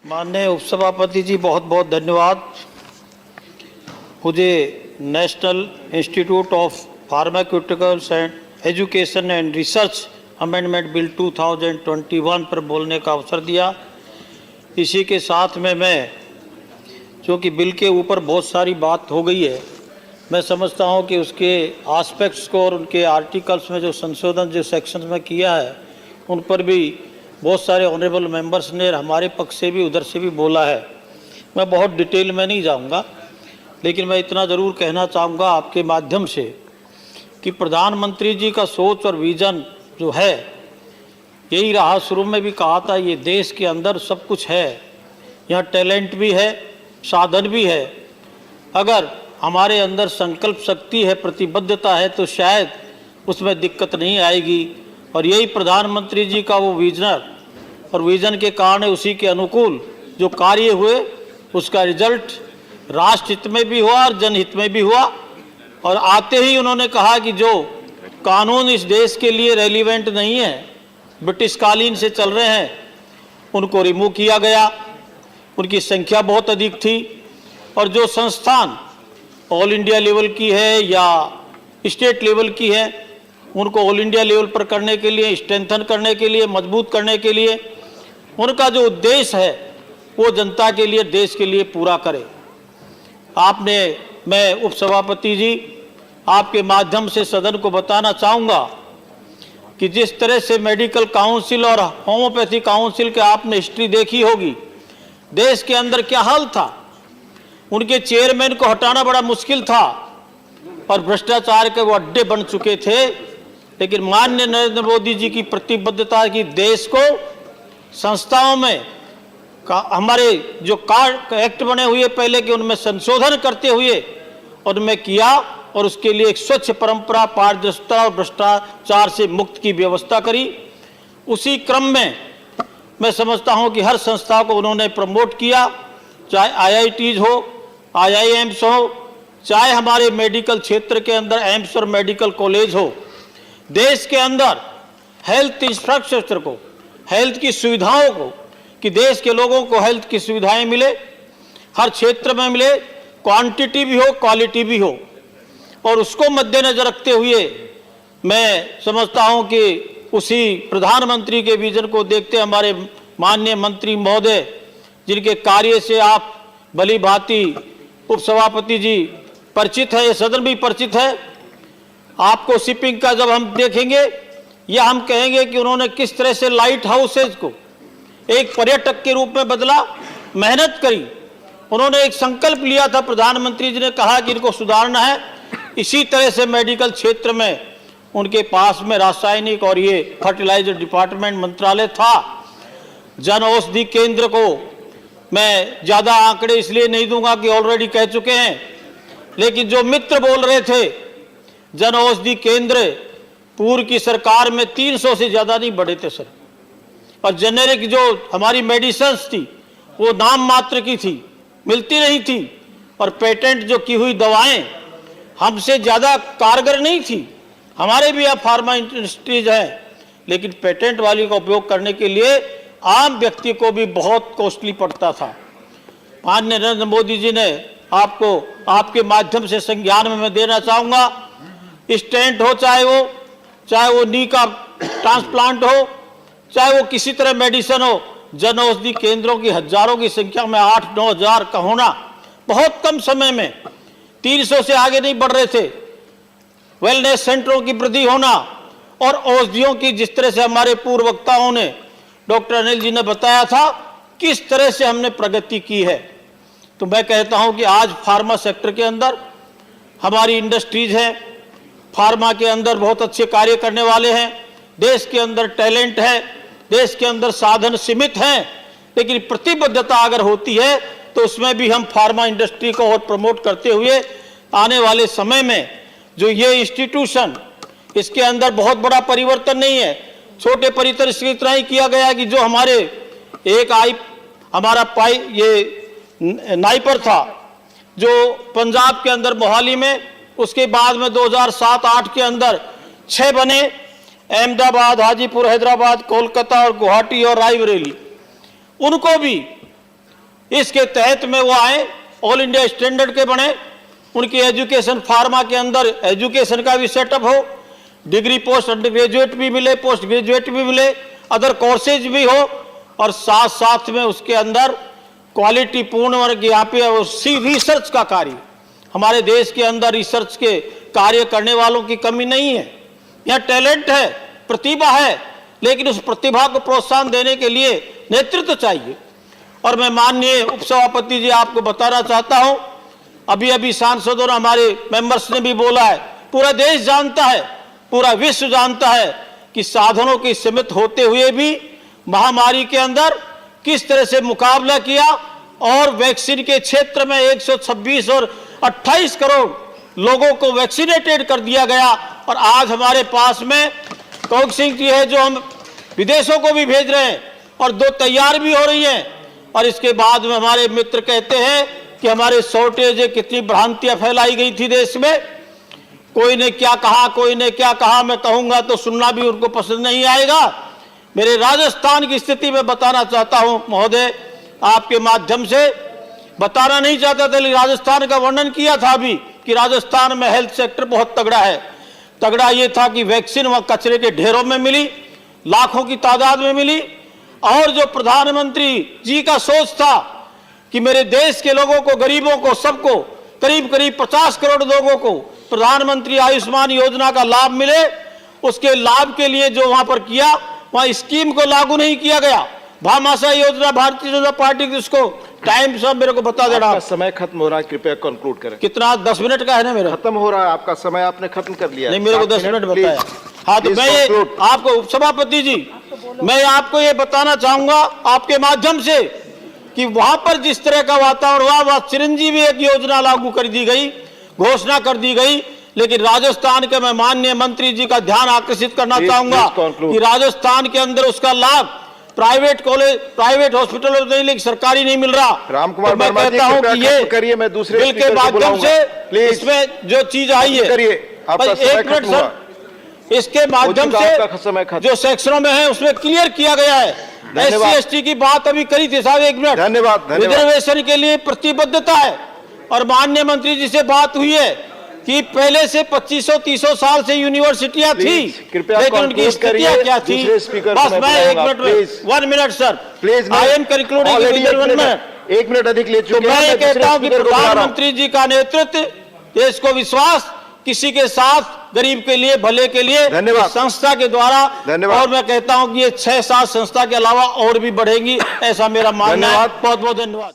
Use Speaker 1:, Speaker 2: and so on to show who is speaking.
Speaker 1: माननीय उपसभापति जी, बहुत बहुत धन्यवाद। मुझे national institute of pharmaceuticals and education and research amendment bill 2021 पर बोलने का अवसर दिया। इसी के साथ में मैं, चूँकि बिल के ऊपर बहुत सारी बात हो गई है, मैं समझता हूं कि उसके एस्पेक्ट्स को और उनके आर्टिकल्स में जो संशोधन जो सेक्शंस में किया है उन पर भी बहुत सारे ऑनरेबल मेंबर्स ने हमारे पक्ष से भी उधर से भी बोला है। मैं बहुत डिटेल में नहीं जाऊंगा, लेकिन मैं इतना ज़रूर कहना चाहूँगा आपके माध्यम से कि प्रधानमंत्री जी का सोच और विज़न जो है, यही रहा। शुरू में भी कहा था, ये देश के अंदर सब कुछ है, यहाँ टैलेंट भी है, साधन भी है। अगर हमारे अंदर संकल्प शक्ति है, प्रतिबद्धता है, तो शायद उसमें दिक्कत नहीं आएगी। और यही प्रधानमंत्री जी का वो विजन और विजन के कारण उसी के अनुकूल जो कार्य हुए, उसका रिजल्ट राष्ट्र हित में भी हुआ और जनहित में भी हुआ। और आते ही उन्होंने कहा कि जो कानून इस देश के लिए रेलिवेंट नहीं है, ब्रिटिश कालीन से चल रहे हैं, उनको रिमूव किया गया। उनकी संख्या बहुत अधिक थी और जो संस्थान ऑल इंडिया लेवल की है या स्टेट लेवल की है, उनको ऑल इंडिया लेवल पर करने के लिए, स्ट्रेंथन करने के लिए, मजबूत करने के लिए, उनका जो उद्देश्य है वो जनता के लिए, देश के लिए पूरा करे। आपने, मैं उपसभापति जी आपके माध्यम से सदन को बताना चाहूँगा कि जिस तरह से मेडिकल काउंसिल और होम्योपैथी काउंसिल के आपने हिस्ट्री देखी होगी, देश के अंदर क्या हाल था। उनके चेयरमैन को हटाना बड़ा मुश्किल था और भ्रष्टाचार के वो अड्डे बन चुके थे। लेकिन माननीय नरेंद्र मोदी जी की प्रतिबद्धता की देश को संस्थाओं में हमारे जो कार्ड एक्ट बने हुए पहले के, उनमें संशोधन करते हुए उनमें किया और उसके लिए एक स्वच्छ परंपरा, पारदर्शिता और भ्रष्टाचार से मुक्त की व्यवस्था करी। उसी क्रम में मैं समझता हूं कि हर संस्था को उन्होंने प्रमोट किया, चाहे आईआईटीज हो, आईआईएम्स हो, चाहे हमारे मेडिकल क्षेत्र के अंदर एम्स और मेडिकल कॉलेज हो। देश के अंदर हेल्थ इंफ्रास्ट्रक्चर को, हेल्थ की सुविधाओं को, कि देश के लोगों को हेल्थ की सुविधाएं मिले, हर क्षेत्र में मिले, क्वांटिटी भी हो, क्वालिटी भी हो। और उसको मद्देनजर रखते हुए मैं समझता हूं कि उसी प्रधानमंत्री के विजन को देखते हमारे माननीय मंत्री महोदय, जिनके कार्य से आप भली भांति उपसभापति जी परिचित है, ये सदन भी परिचित है। आपको शिपिंग का जब हम देखेंगे, या हम कहेंगे कि उन्होंने किस तरह से लाइट हाउसेज को एक पर्यटक के रूप में बदला, मेहनत करी। उन्होंने एक संकल्प लिया था, प्रधानमंत्री जी ने कहा कि इनको सुधारना है। इसी तरह से मेडिकल क्षेत्र में उनके पास में रासायनिक और ये फर्टिलाइजर डिपार्टमेंट मंत्रालय था। जन औषधि केंद्र को मैं ज़्यादा आंकड़े इसलिए नहीं दूंगा कि ऑलरेडी कह चुके हैं, लेकिन जो मित्र बोल रहे थे, जन औषधि केंद्र पूर्व की सरकार में 300 से ज़्यादा नहीं बढ़े थे सर। और जेनेरिक जो हमारी मेडिसिन्स थी वो नाम मात्र की थी, मिलती नहीं थी। और पेटेंट जो की हुई दवाएं हमसे ज़्यादा कारगर नहीं थी। हमारे भी यहाँ फार्मा इंडस्ट्रीज हैं, लेकिन पेटेंट वाली का उपयोग करने के लिए आम व्यक्ति को भी बहुत कॉस्टली पड़ता था। माननीय नरेंद्र मोदी जी ने आपको आपके माध्यम से संज्ञान में मैं देना चाहूँगा, स्टेंट हो, चाहे वो नी का ट्रांसप्लांट हो, चाहे वो किसी तरह मेडिसिन हो, जन औषधि केंद्रों की हजारों की संख्या में 8-9 हज़ार का होना, बहुत कम समय में 300 से आगे नहीं बढ़ रहे थे। वेलनेस सेंटरों की वृद्धि होना और औषधियों की, जिस तरह से हमारे पूर्व वक्ताओं ने, डॉक्टर अनिल जी ने बताया था किस तरह से हमने प्रगति की है। तो मैं कहता हूं कि आज फार्मा सेक्टर के अंदर हमारी इंडस्ट्रीज है, फार्मा के अंदर बहुत अच्छे कार्य करने वाले हैं। देश के अंदर टैलेंट है, देश के अंदर साधन सीमित हैं, लेकिन प्रतिबद्धता अगर होती है तो उसमें भी हम फार्मा इंडस्ट्री को और प्रमोट करते हुए आने वाले समय में जो ये इंस्टीट्यूशन, इसके अंदर बहुत बड़ा परिवर्तन नहीं है, छोटे परिसर से इतना ही किया गया कि जो हमारे एक हमारा ये नाइपर था जो पंजाब के अंदर मोहाली में, उसके बाद में 2007-8 के अंदर 6 बने, अहमदाबाद, हाजीपुर, हैदराबाद, कोलकाता और गुवाहाटी और रायबरेली, उनको भी इसके तहत में वो आए, ऑल इंडिया स्टैंडर्ड के बने, उनकी एजुकेशन फार्मा के अंदर एजुकेशन का भी सेटअप हो, डिग्री पोस्ट अंडर ग्रेजुएट भी मिले, पोस्ट ग्रेजुएट भी मिले, अदर कोर्सेज भी हो, और साथ साथ में उसके अंदर क्वालिटी पूर्ण वर्ग यहाँ पे रिसर्च का कार्य। हमारे देश के अंदर रिसर्च के कार्य करने वालों की कमी नहीं है, यहाँ टैलेंट है, प्रतिभा है, लेकिन उस प्रतिभा को प्रोत्साहन देने के लिए नेतृत्व चाहिए। और मैं माननीय उपसभापति जी आपको बताना चाहता हूं, अभी अभी सांसदों ने, हमारे मेंबर्स ने भी बोला है, पूरा देश जानता है, पूरा विश्व जानता है कि साधनों की सीमित होते हुए भी महामारी के अंदर किस तरह से मुकाबला किया, और वैक्सीन के क्षेत्र में 126 और 28 करोड़ लोगों को वैक्सीनेटेड कर दिया गया। और आज हमारे पास में कोवैक्सीन की है जो हम विदेशों को भी भेज रहे हैं, और 2 तैयार भी हो रही हैं। और इसके बाद में हमारे मित्र कहते हैं कि हमारे शॉर्टेज है, कितनी भ्रांतियां फैलाई गई थी देश में, कोई ने क्या कहा, कोई ने क्या कहा, मैं कहूंगा तो सुनना भी उनको पसंद नहीं आएगा। मेरे राजस्थान की स्थिति में बताना चाहता हूं महोदय, आपके माध्यम से बताना नहीं चाहता था, लेकिन राजस्थान का वर्णन किया था अभी कि राजस्थान में हेल्थ सेक्टर बहुत तगड़ा है। तगड़ा ये था कि वैक्सीन वहां कचरे के ढेरों में मिली, लाखों की तादाद में मिली, और जो प्रधानमंत्री जी का सोच था कि मेरे देश के लोगों को, गरीबों को, सबको, करीब करीब 50 करोड़ लोगों को प्रधानमंत्री आयुष्मान योजना का लाभ मिले, उसके लाभ के लिए जो वहां पर किया, वहां स्कीम को लागू नहीं किया गया। भामाशाह योजना भारतीय जनता पार्टी की, उसको टाइम सब मेरे को बता देना।
Speaker 2: समय खत्म हो रहा है, कृपया कंक्लूड करें।
Speaker 1: कितना? 10 मिनट का है ना मेरा?
Speaker 2: खत्म हो रहा है आपका समय, आपने खत्म कर लिया।
Speaker 1: नहीं, मेरे को 10 मिनट बताया। हाँ, तो मैं ये आपको, उपसभापति जी, मैं आपको ये बताना चाहूंगा आपके माध्यम से कि वहां पर जिस तरह का वातावरण हुआ, वह चिरंजीवी एक योजना लागू कर दी गई, घोषणा कर दी गई, लेकिन राजस्थान के, मैं माननीय मंत्री जी का ध्यान आकर्षित करना चाहूंगा कि राजस्थान के अंदर उसका लाभ प्राइवेट कॉलेज, प्राइवेट हॉस्पिटल नहीं, लेकिन सरकारी नहीं मिल रहा।
Speaker 2: रामकुमार,
Speaker 1: मैं कहता हूं कि ये
Speaker 2: करिए, मैं दूसरे
Speaker 1: बिल के माध्यम से इसमें जो चीज आई है, एक मिनट सर, इसके माध्यम से जो सेक्शनों में है उसमें क्लियर किया गया है। SC ST की बात अभी करी थी साहब, एक मिनट।
Speaker 2: धन्यवाद।
Speaker 1: रिजर्वेशन के लिए प्रतिबद्धता है, और माननीय मंत्री जी से बात हुई है कि पहले से 2500-300 साल से यूनिवर्सिटियां थी, लेकिन उनकी स्थितियां क्या थी? बस मैं 1 मिनट में, 1 minute sir, please, I am concluding with 1 minute.
Speaker 2: 1 minute अधिक ले चुके
Speaker 1: हैं। तो मैं ये कहता हूं कि प्रधानमंत्री जी का नेतृत्व, देश को विश्वास, किसी के साथ, गरीब के लिए, भले के लिए,
Speaker 2: धन्यवाद,
Speaker 1: संस्था के द्वारा, और मैं कहता हूं कि ये 6-7 संस्था के अलावा और भी बढ़ेंगी, ऐसा मेरा मानना है। बहुत बहुत धन्यवाद।